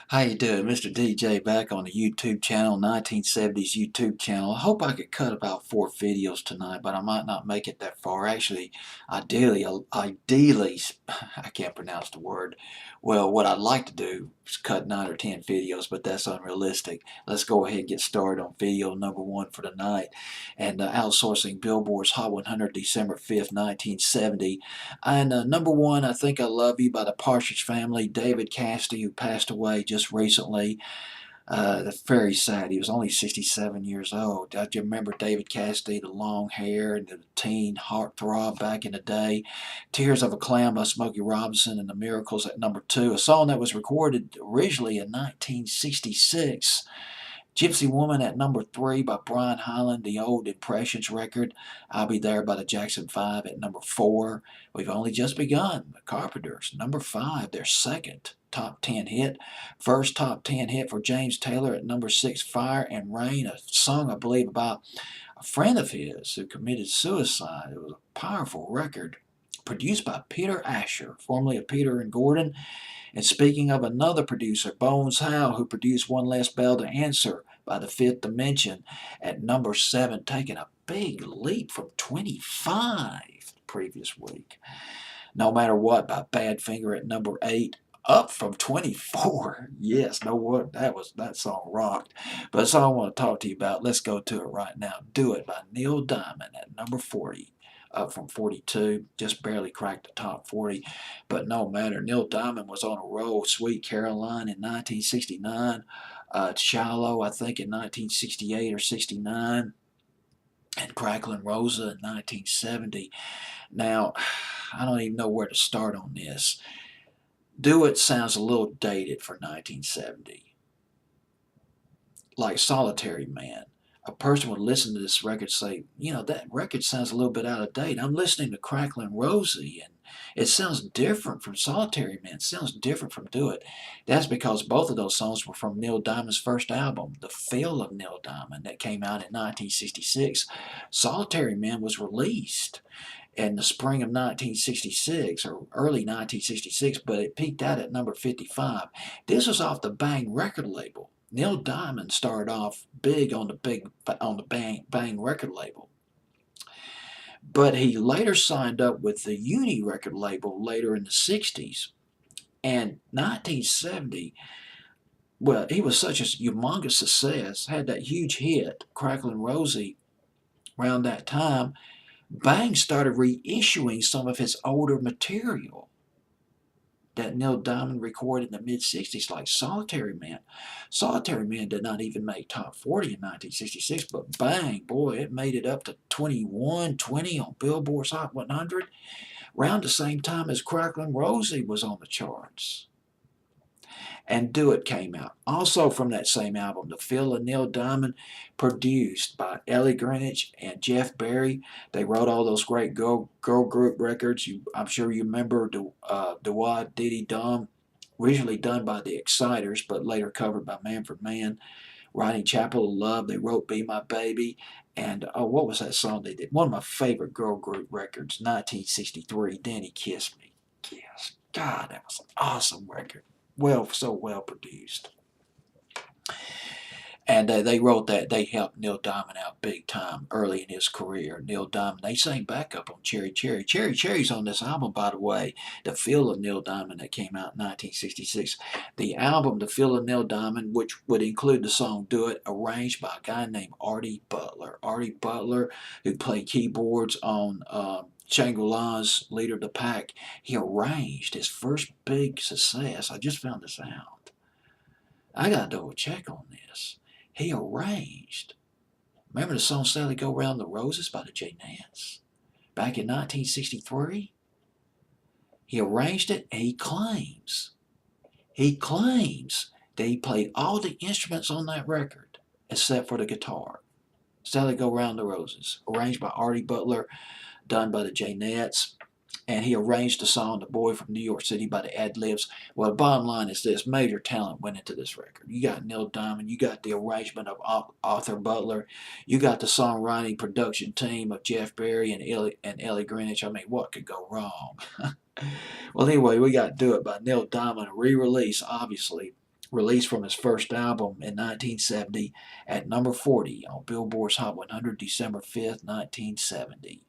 How you doing? Mr. DJ back on the YouTube channel, 1970s YouTube channel. I hope I could cut about 4 videos tonight, but I might not make it that far. Actually, ideally, I can't pronounce the word. Well, what I'd like to do is cut 9 or 10 videos, but that's unrealistic. Let's go ahead and get started on video number one for tonight. And outsourcing Billboard's Hot 100 December 5th, 1970. And number one, I Think I Love You by the Partridge Family. David Cassidy, who passed away just recently. That's very sad. He was only 67 years old. Do you remember David Cassidy, the long hair and the teen heartthrob back in the day? Tears of a Clown by Smokey Robinson and the Miracles at number two. A song that was recorded originally in 1966. Gypsy Woman at number three by Brian Hyland, the old Impressions record. I'll Be There by the Jackson 5 at number four. We've only just begun. The Carpenters, number five, their second top 10 hit. First top 10 hit for James Taylor at number six, Fire and Rain, a song I believe about a friend of his who committed suicide. It was a powerful record. Produced by Peter Asher, formerly of Peter and Gordon. And speaking of another producer, Bones Howe, who produced One Less Bell to Answer by the Fifth Dimension at number seven, taking a big leap from 25 the previous week. No Matter What by Badfinger at number eight, up from 24. Yes, no what that song rocked. But the song I want to talk to you about, let's go to it right now. Do It by Neil Diamond at number 40. Up from 42, just barely cracked the top 40, but no matter. Neil Diamond was on a roll. Sweet Caroline in 1969, Shallow, I think, in 1968 or 69, and Cracklin' Rosa in 1970. Now, I don't even know where to start on this. Do It sounds a little dated for 1970, like Solitary Man. A person would listen to this record and say, that record sounds a little bit out of date. I'm listening to Cracklin' Rosie, and it sounds different from Solitary Man. It sounds different from Do It. That's because both of those songs were from Neil Diamond's first album, The Feel of Neil Diamond, that came out in 1966. Solitary Man was released in the spring of 1966 or early 1966, but it peaked out at number 55. This was off the Bang record label. Neil Diamond started off big on the Bang record label, but he later signed up with the Uni record label later in the 60s. And 1970, well, he was such a humongous success, had that huge hit, Cracklin' Rosie, around that time. Bang started reissuing some of his older material that Neil Diamond recorded in the mid-60s, like Solitary Man. Solitary Man did not even make top 40 in 1966, but Bang, boy, it made it up to 21, 20 on Billboard's Hot 100, around the same time as Cracklin' Rosie was on the charts. And Do It came out. Also from that same album, The Feel of Neil Diamond, produced by Ellie Greenwich and Jeff Berry. They wrote all those great girl group records. I'm sure you remember Dewad Diddy Dum, originally done by the Exciters, but later covered by Manfred Mann. Writing Chapel of Love, they wrote Be My Baby. And what was that song they did? One of my favorite girl group records, 1963, Danny Kissed Me. Yes, God, that was an awesome record. So well produced. And they wrote that. They helped Neil Diamond out big time early in his career. Neil Diamond, they sang backup on Cherry Cherry. Cherry Cherry's on this album, by the way, The Feel of Neil Diamond, that came out in 1966. The album, The Feel of Neil Diamond, which would include the song Do It, arranged by a guy named Artie Butler. Artie Butler, who played keyboards on Shangri-La's Leader of the Pack. He arranged his first big success. I just found this out. I got to double check on this. He arranged. Remember the song Sally Go Round the Roses by the Jaynettes? Back in 1963? He arranged it and he claims that he played all the instruments on that record except for the guitar. Sally Go Round the Roses, arranged by Artie Butler, done by the Jaynettes. And he arranged the song The Boy from New York City by the Ad-Libs. Well, the bottom line is this. Major talent went into this record. You got Neil Diamond. You got the arrangement of Arthur Butler. You got the songwriting production team of Jeff Berry and Ellie Greenwich. I mean, what could go wrong? Well, anyway, we got Do It by Neil Diamond, a re-release, obviously, released from his first album in 1970 at number 40 on Billboard's Hot 100 December 5th, 1970.